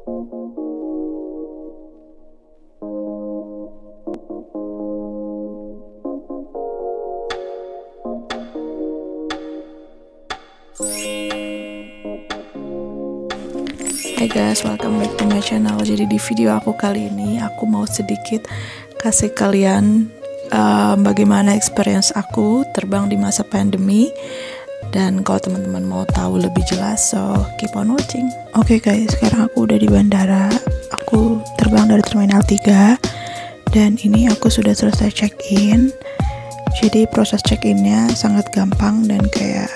Hey guys, welcome back to my channel. Jadi di video aku kali ini aku mau sedikit kasih kalian bagaimana experience aku terbang di masa pandemi. Dan kalau teman-teman mau tahu lebih jelas, so keep on watching. Oke guys, sekarang aku udah di bandara. Aku terbang dari Terminal 3 dan ini aku sudah selesai check-in. Jadi proses check-innya sangat gampang dan kayak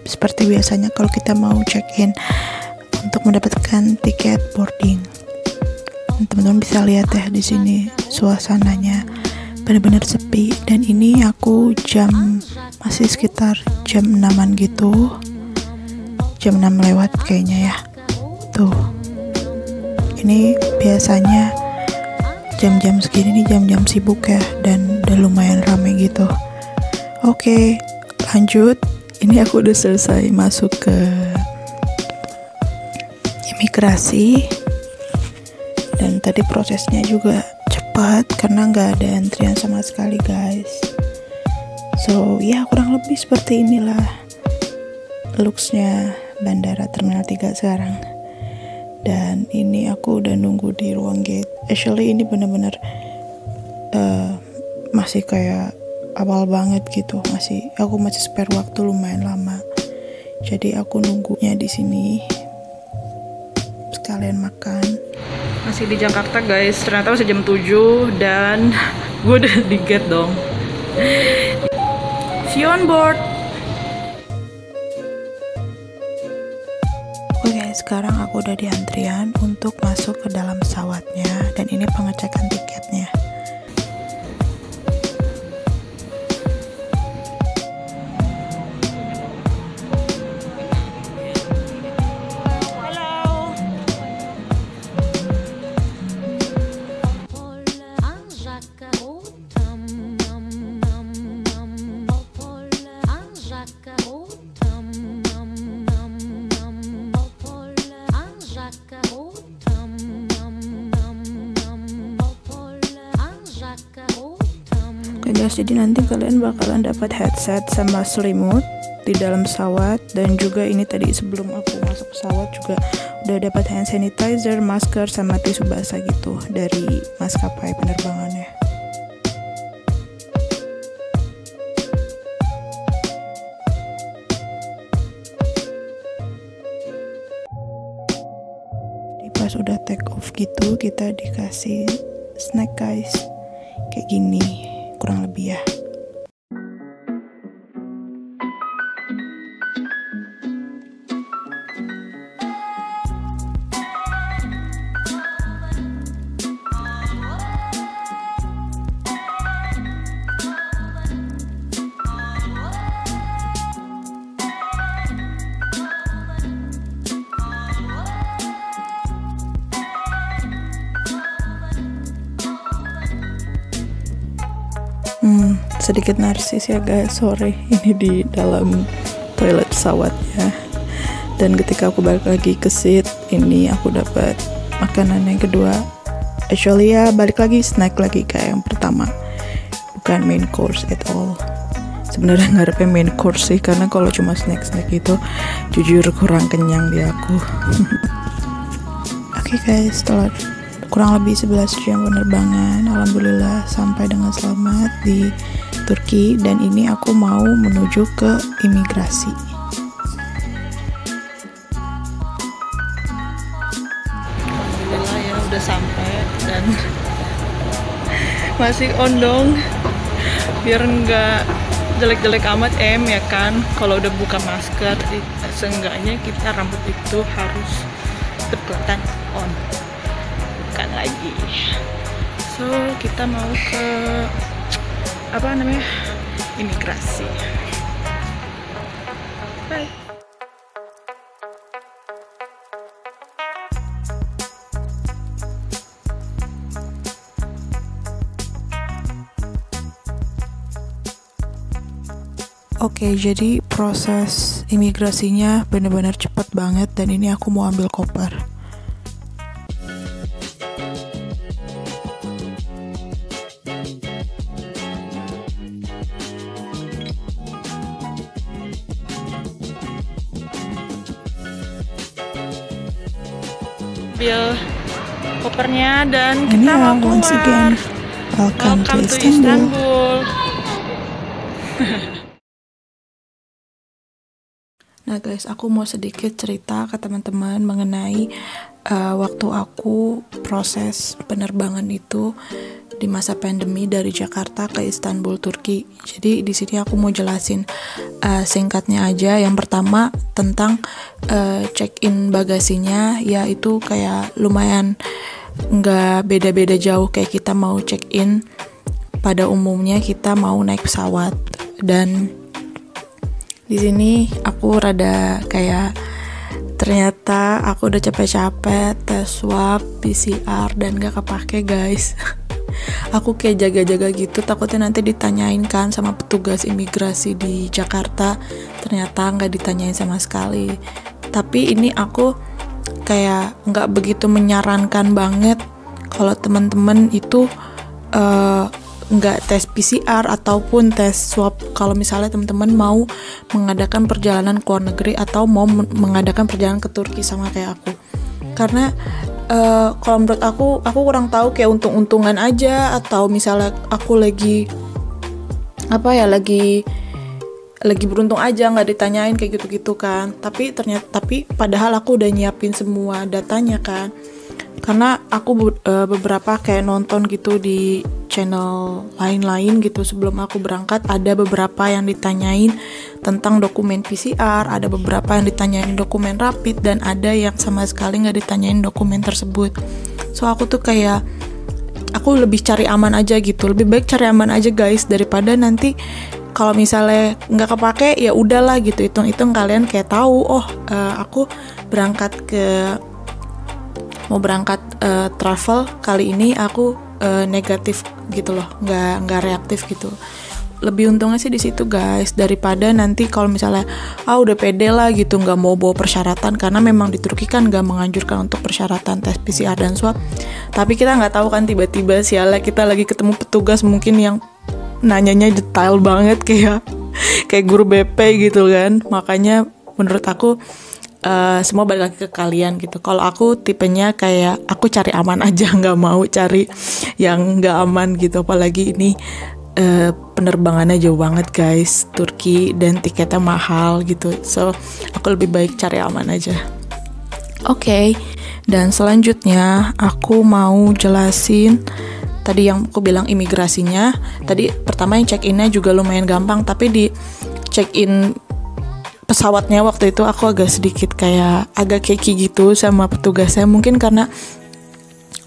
seperti biasanya kalau kita mau check-in untuk mendapatkan tiket boarding. Teman-teman bisa lihat ya di sini suasananya benar-benar sepi, dan ini aku masih sekitar jam 6-an gitu, jam 6 lewat kayaknya ya. Tuh, ini biasanya jam-jam segini nih jam-jam sibuk ya, dan udah lumayan rame gitu. Oke, lanjut. Ini aku udah selesai masuk ke imigrasi, dan tadi prosesnya juga cepat karena nggak ada antrian sama sekali guys. So ya kurang lebih seperti inilah looksnya bandara Terminal 3 sekarang. Dan ini aku udah nunggu di ruang gate. Actually ini bener-bener masih kayak awal banget gitu, aku masih spare waktu lumayan lama. Jadi aku nunggunya di sini sekalian makan. Masih di Jakarta guys, ternyata masih jam 7 dan gue udah di gate dong. See you on board. Oke guys, sekarang aku udah di antrian untuk masuk ke dalam pesawatnya, dan ini pengecekan tiketnya. Oke guys, jadi nanti kalian bakalan dapat headset sama selimut di dalam pesawat, dan juga ini tadi sebelum aku masuk pesawat juga udah dapat hand sanitizer, masker, sama tisu basah gitu dari maskapai penerbangannya. Pas udah take off gitu, kita dikasih snack guys, kayak gini kurang lebih ya. Sedikit narsis ya guys, sorry, ini di dalam toilet pesawatnya. Dan ketika aku balik lagi ke seat, ini aku dapat makanan yang kedua. Actually ya balik lagi snack lagi kayak yang pertama, bukan main course at all. Sebenarnya ngarepnya main course sih, karena kalau cuma snack itu jujur kurang kenyang di aku. Oke guys, setelah kurang lebih 11 jam penerbangan, alhamdulillah sampai dengan selamat di Turki, dan ini aku mau menuju ke imigrasi. Alhamdulillah ya udah sampai, dan masih ondong biar nggak jelek-jelek amat ya kan. Kalau udah buka masker, seenggaknya kita rambut itu harus berkelihatan on, bukan lagi. So kita mau ke imigrasi. Bye. Oke, jadi proses imigrasinya benar-benar cepat banget, dan ini aku mau ambil koper. ambil kopernya dan And kita mau yeah, once keluar. again, welcome to to Istanbul. Istanbul. Nah guys, aku mau sedikit cerita ke teman-teman mengenai waktu aku proses penerbangan itu di masa pandemi dari Jakarta ke Istanbul, Turki. Jadi di sini aku mau jelasin singkatnya aja. Yang pertama tentang check-in bagasinya, ya itu kayak lumayan nggak beda-beda jauh kayak kita mau check-in pada umumnya kita mau naik pesawat. Dan di sini aku rada kayak ternyata aku udah capek-capek tes swab, PCR dan gak kepake guys. Aku kayak jaga-jaga gitu, takutnya nanti ditanyain kan sama petugas imigrasi di Jakarta. Ternyata gak ditanyain sama sekali. Tapi ini aku kayak gak begitu menyarankan banget kalau teman-teman itu nggak tes PCR ataupun tes swab kalau misalnya teman-teman mau mengadakan perjalanan ke luar negeri atau mau mengadakan perjalanan ke Turki sama kayak aku. Karena kalau menurut aku kurang tahu kayak untung-untungan aja atau misalnya aku lagi beruntung aja nggak ditanyain kayak gitu-gitu kan. Tapi padahal aku udah nyiapin semua datanya kan. Karena aku beberapa kayak nonton gitu di channel lain-lain gitu sebelum aku berangkat, ada beberapa yang ditanyain tentang dokumen PCR, ada beberapa yang ditanyain dokumen rapid, dan ada yang sama sekali nggak ditanyain dokumen tersebut. So aku tuh kayak aku lebih cari aman aja gitu, lebih baik cari aman aja guys daripada nanti kalau misalnya nggak kepake ya udahlah gitu, hitung-hitung kalian kayak tahu aku mau berangkat travel kali ini aku negatif gitu loh, nggak reaktif gitu. Lebih untungnya sih di situ guys, daripada nanti kalau misalnya udah pede lah gitu nggak mau bawa persyaratan, karena memang di Turki kan nggak menganjurkan untuk persyaratan tes PCR dan swab. Tapi kita nggak tahu kan, tiba-tiba sialnya kita lagi ketemu petugas mungkin yang nanyanya detail banget kayak guru BP gitu kan. Makanya menurut aku semua balik lagi ke kalian gitu. Kalau aku tipenya kayak aku cari aman aja, nggak mau cari yang nggak aman gitu. Apalagi ini penerbangannya jauh banget guys, Turki, dan tiketnya mahal gitu. So aku lebih baik cari aman aja. Oke. Dan selanjutnya aku mau jelasin tadi yang aku bilang imigrasinya. Tadi pertama yang check-innya juga lumayan gampang, tapi di check-in pesawatnya waktu itu aku agak keki gitu sama petugasnya. Mungkin karena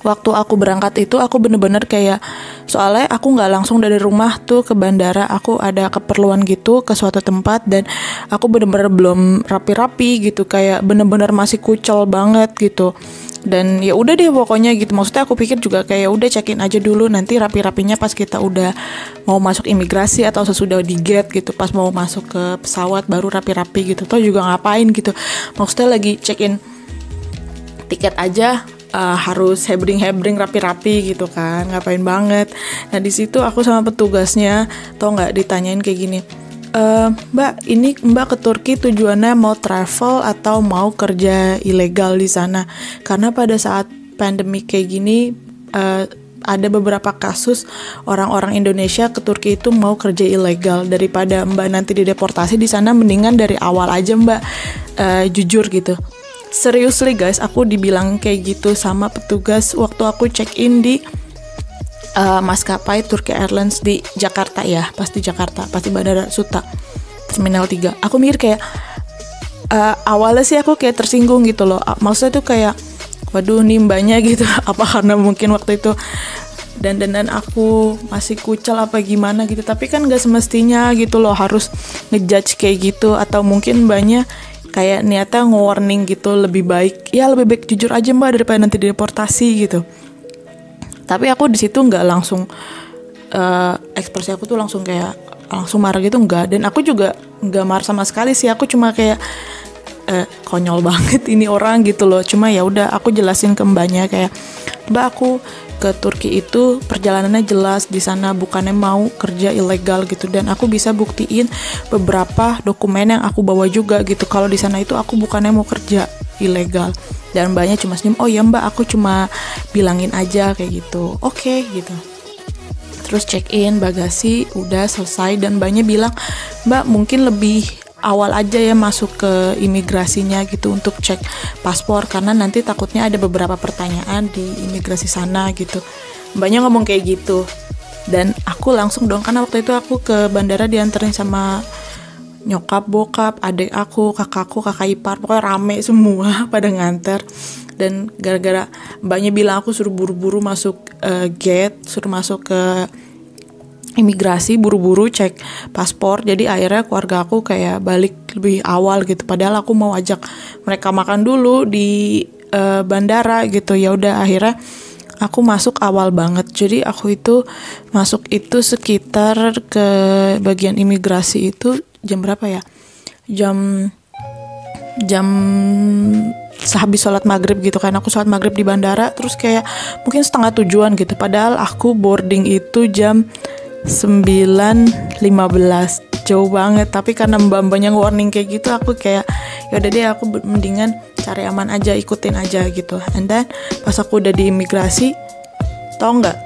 waktu aku berangkat itu aku bener-bener kayak, soalnya aku nggak langsung dari rumah tuh ke bandara, aku ada keperluan gitu ke suatu tempat dan aku bener-bener belum rapi-rapi gitu, kayak bener-bener masih kucel banget gitu. Dan ya udah deh pokoknya gitu. Maksudnya aku pikir juga kayak udah check-in aja dulu, nanti rapi-rapinya pas kita udah mau masuk imigrasi atau sesudah di gate gitu, pas mau masuk ke pesawat baru rapi-rapi gitu. Toh juga ngapain gitu, maksudnya lagi check-in tiket aja harus hebring rapi-rapi gitu kan, ngapain banget. Nah di situ aku sama petugasnya nggak ditanyain kayak gini, Mbak, ini Mbak ke Turki tujuannya mau travel atau mau kerja ilegal di sana? Karena pada saat pandemi kayak gini ada beberapa kasus orang-orang Indonesia ke Turki itu mau kerja ilegal. Daripada Mbak nanti dideportasi di sana, mendingan dari awal aja Mbak jujur gitu. Seriously guys, aku dibilang kayak gitu sama petugas waktu aku check-in di maskapai Turki Airlines di Jakarta ya, pas di Bandara Suta Terminal 3. Aku mikir kayak awalnya sih aku kayak tersinggung gitu loh. Maksudnya tuh kayak waduh nih mbaknya gitu, apa karena mungkin waktu itu dandanan aku masih kucel apa gimana gitu. Tapi kan gak semestinya gitu loh harus ngejudge kayak gitu, atau mungkin mbaknya kayak niatnya nge-warning gitu, lebih baik jujur aja mbak daripada nanti dideportasi gitu. Tapi aku di situ nggak langsung ekspresi aku tuh langsung marah gitu, enggak. Dan aku juga nggak marah sama sekali sih, aku cuma kayak konyol banget ini orang gitu loh. Cuma ya udah aku jelasin ke mbaknya kayak, Mbak aku ke Turki itu perjalanannya jelas di sana, bukannya mau kerja ilegal gitu, dan aku bisa buktiin beberapa dokumen yang aku bawa juga gitu kalau di sana itu aku bukannya mau kerja ilegal. Dan mbaknya cuma senyum, oh ya mbak aku cuma bilangin aja kayak gitu, oke gitu. Terus check in bagasi udah selesai dan mbaknya bilang, mbak mungkin lebih awal aja ya masuk ke imigrasinya gitu untuk cek paspor, karena nanti takutnya ada beberapa pertanyaan di imigrasi sana gitu. Mbaknya ngomong kayak gitu. Dan aku langsung dong, karena waktu itu aku ke bandara dianterin sama nyokap, bokap, adik aku, kakakku, kakak ipar, pokoknya rame semua pada nganter. Dan gara-gara mbaknya bilang aku suruh buru-buru masuk gate, suruh masuk ke imigrasi, buru-buru cek paspor. Jadi akhirnya keluarga aku kayak balik lebih awal gitu. Padahal aku mau ajak mereka makan dulu di bandara gitu. Ya udah akhirnya aku masuk awal banget. Jadi aku itu masuk itu sekitar ke bagian imigrasi itu jam berapa ya? Jam sehabis sholat maghrib gitu kan. Aku sholat maghrib di bandara, terus kayak mungkin 6:30 gitu. Padahal aku boarding itu jam 9:15, jauh banget. Tapi karena mbak-mbaknya warning kayak gitu, aku kayak yaudah deh aku mendingan cari aman aja, ikutin aja gitu. And then pas aku udah di imigrasi, tau nggak,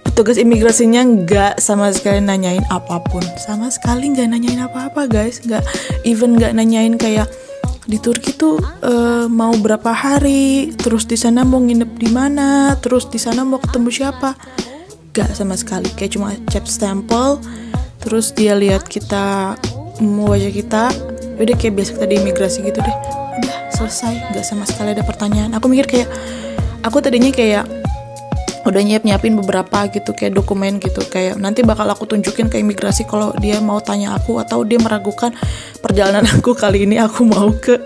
petugas imigrasinya nggak sama sekali nanyain apapun, sama sekali nggak nanyain apa-apa guys, nggak nanyain kayak di Turki tuh mau berapa hari, terus di sana mau nginep di mana, terus di sana mau ketemu siapa, nggak sama sekali. Kayak cuma cap stempel, terus dia lihat kita, wajah kita, udah kayak biasa kita di imigrasi gitu deh, udah selesai, nggak sama sekali ada pertanyaan. Aku mikir kayak, aku tadinya kayak udah nyiapin beberapa gitu kayak dokumen gitu, kayak nanti bakal aku tunjukin ke imigrasi kalau dia mau tanya aku atau dia meragukan perjalanan aku kali ini aku mau ke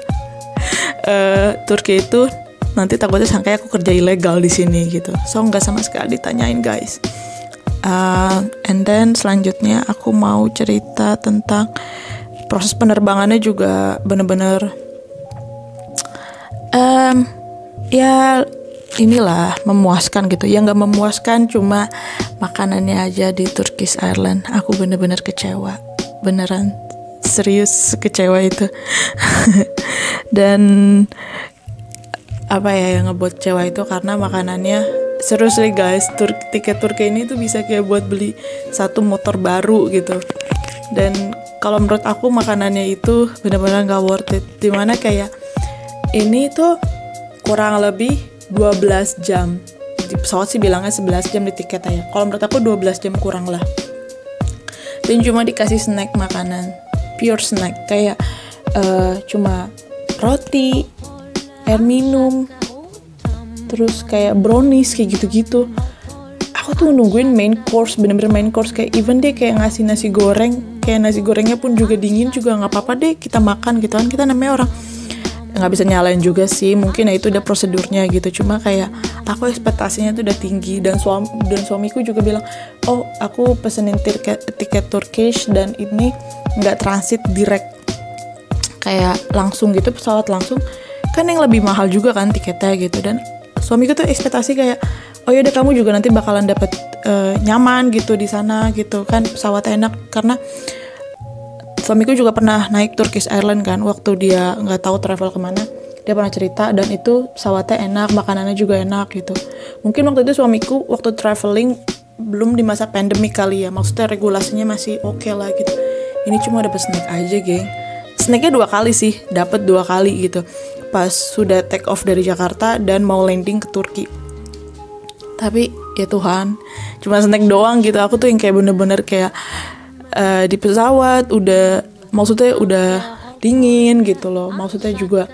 Turki itu, nanti takutnya sangka aku kerja ilegal di sini gitu. So nggak sama sekali ditanyain guys. And then selanjutnya aku mau cerita tentang proses penerbangannya juga bener-bener ya inilah memuaskan gitu. Yang gak memuaskan cuma makanannya aja di Turkish Airlines. Aku bener-bener kecewa, beneran serius kecewa itu. Dan apa ya yang ngebuat kecewa itu karena makanannya, seriously guys, tiket Turki ini tuh bisa kayak buat beli satu motor baru gitu. Dan kalau menurut aku makanannya itu bener-bener gak worth it. Dimana kayak ini tuh kurang lebih 12 jam. Di pesawat sih bilangnya 11 jam di tiket aja. Kalau menurut aku 12 jam kurang lah. Dan cuma dikasih snack makanan, pure snack, kayak cuma roti, air minum, terus kayak brownies kayak gitu-gitu. Aku tuh nungguin main course, bener-bener main course, kayak even deh kayak ngasih nasi goreng, kayak nasi gorengnya pun juga dingin juga nggak apa-apa deh kita makan gitu kan, kita namanya orang nggak bisa nyalain juga sih, mungkin ya itu udah prosedurnya gitu. Cuma kayak aku ekspektasinya tuh udah tinggi, dan suamiku juga bilang, oh aku pesenin tiket Turkish dan ini nggak transit direct, kayak langsung gitu pesawat langsung, kan yang lebih mahal juga kan tiketnya gitu. Dan suamiku tuh ekspektasi kayak, oh yaudah kamu juga nanti bakalan dapet nyaman gitu di sana gitu kan, pesawatnya enak. Karena suamiku juga pernah naik Turkish Airlines kan, waktu dia nggak tahu travel kemana, dia pernah cerita, dan itu pesawatnya enak, makanannya juga enak gitu. Mungkin waktu itu suamiku waktu traveling belum di masa pandemi kali ya, maksudnya regulasinya masih oke lah gitu. Ini cuma dapet snack aja geng, snacknya 2 kali sih, dapet 2 kali gitu, pas sudah take off dari Jakarta dan mau landing ke Turki. Tapi ya Tuhan, cuma snack doang gitu. Aku tuh yang kayak bener-bener kayak di pesawat maksudnya udah dingin gitu loh, maksudnya juga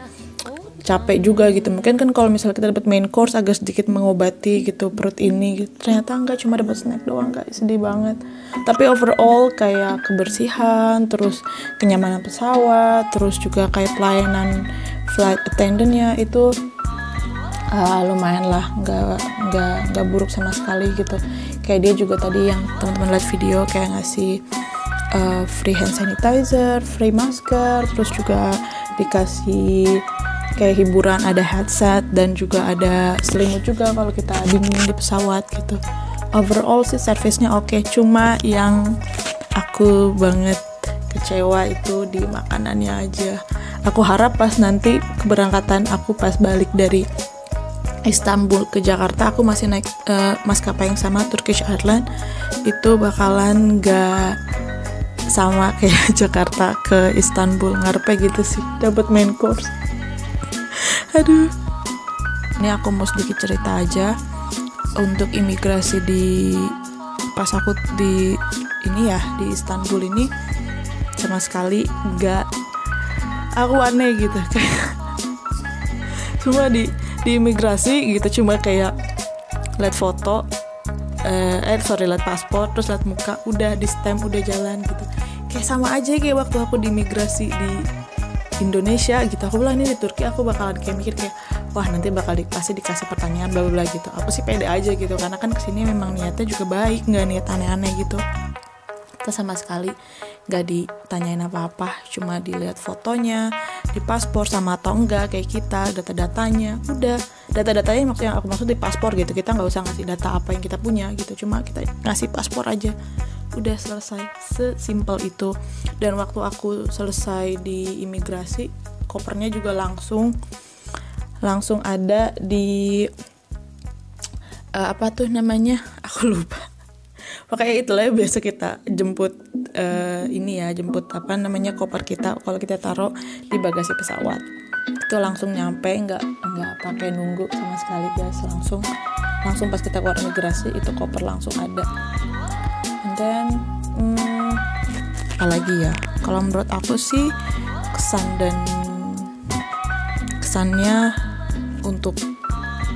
capek juga gitu. Mungkin kan kalau misalnya kita dapat main course agak sedikit mengobati gitu perut ini gitu. Ternyata enggak, cuma dapat snack doang guys, sedih banget. Tapi overall kayak kebersihan, terus kenyamanan pesawat, terus juga kayak pelayanan flight attendant-nya itu lumayan lah, nggak buruk sama sekali gitu. Kayak dia juga tadi yang teman-teman lihat video kayak ngasih free hand sanitizer, free masker, terus juga dikasih kayak hiburan, ada headset dan juga ada selimut juga kalau kita dingin di pesawat gitu. Overall sih service-nya oke. Cuma yang aku banget kecewa itu di makanannya aja. Aku harap pas nanti keberangkatan aku pas balik dari Istanbul ke Jakarta, aku masih naik maskapai yang sama, Turkish Airlines, itu bakalan gak sama kayak Jakarta ke Istanbul. Ngarepnya gitu sih, dapat main course. Aduh, ini aku mau sedikit cerita aja untuk imigrasi pas aku di Istanbul ini sama sekali gak, aku aneh gitu kayak cuma di imigrasi gitu, cuma kayak lihat foto, lihat paspor, terus lihat muka, udah di stamp, udah jalan gitu. Kayak sama aja kayak waktu aku di imigrasi di Indonesia gitu. Aku bilang ini di Turki aku bakalan kayak mikir kayak, wah nanti bakal dikasih pertanyaan bla bla gitu. Aku sih pede aja gitu, karena kan kesini memang niatnya juga baik, nggak niat aneh-aneh gitu. Terus sama sekali nggak ditanyain apa-apa, cuma dilihat fotonya di paspor sama atau enggak kayak kita, data-datanya, udah data-datanya maksudnya aku maksud di paspor gitu, kita nggak usah ngasih data apa yang kita punya gitu, cuma kita ngasih paspor aja, udah selesai, sesimpel itu. Dan waktu aku selesai di imigrasi, kopernya juga langsung ada di apa tuh namanya, aku lupa. Makanya itulah biasa kita jemput koper kita kalau kita taruh di bagasi pesawat, itu langsung nyampe, nggak pakai nunggu sama sekali guys, langsung pas kita keluar imigrasi itu koper langsung ada. And then apalagi ya, kalau menurut aku sih kesannya untuk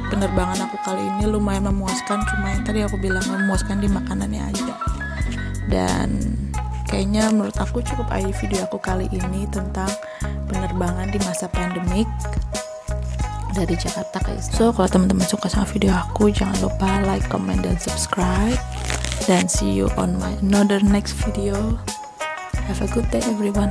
penerbangan aku kali ini lumayan memuaskan, cuma yang tadi aku bilang memuaskan di makanannya aja. Dan kayaknya menurut aku cukup aja video aku kali ini tentang penerbangan di masa pandemik dari Jakarta ke Istanbul. So kalau teman-teman suka sama video aku, jangan lupa like, comment, dan subscribe, dan see you on my next video. Have a good day everyone.